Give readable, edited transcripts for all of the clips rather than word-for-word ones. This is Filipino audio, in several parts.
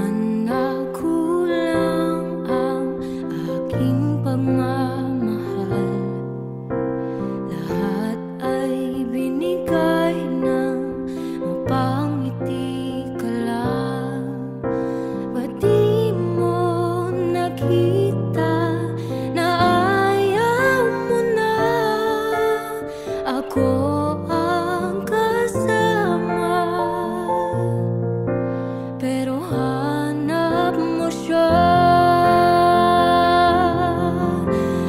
Sana kulang ang aking pagmamahal. Lahat ay binigay ng mapangiti ka lang. Ba't di mo nakita na ayaw mo na ako ang kasama? Pero hanap mo siya,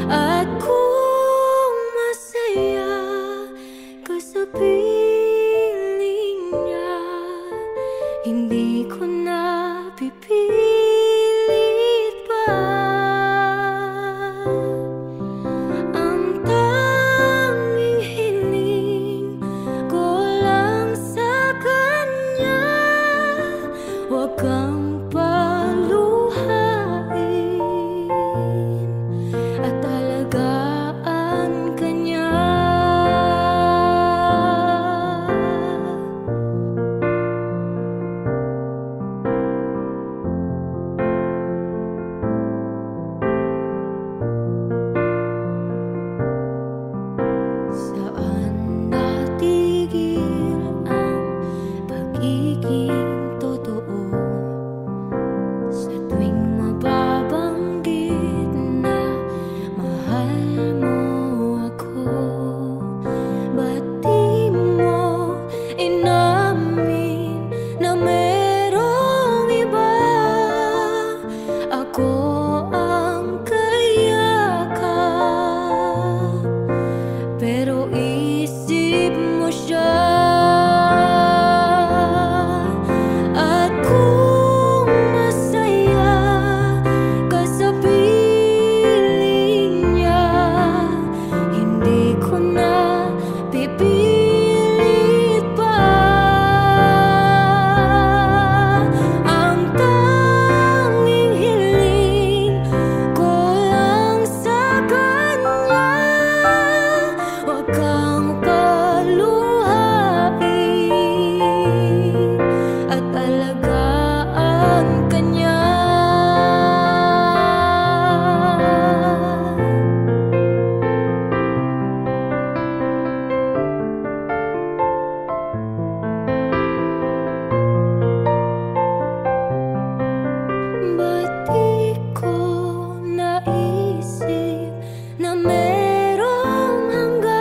at kung masaya ka sa piling niya, hindi ko na pipilit pa. Ang tanging hiling ko lang sa kanya, huwag kang paluhain at alagaan ka niya. Saan natigil ang pagiging totoo? Sa tuwing mababanggit na mahal mo ako, ba't di mo inamin na merong iba? Ako ang kayakap, pero isip mo siya. At kung masaya ka sa piling niya, hindi ko na pipilit pa. Ang tanging hiling ko lang sa kanya, huwag kang paluhain at alagaan ka niya. Ba't di ko naisip na merong hanggan?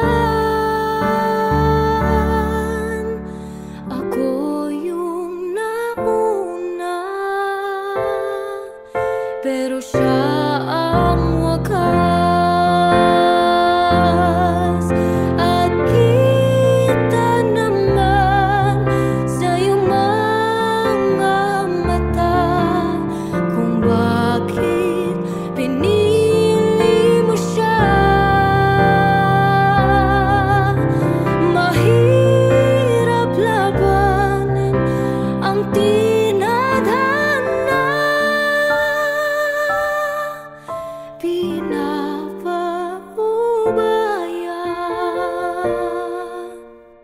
Ako yung nauna, pero siya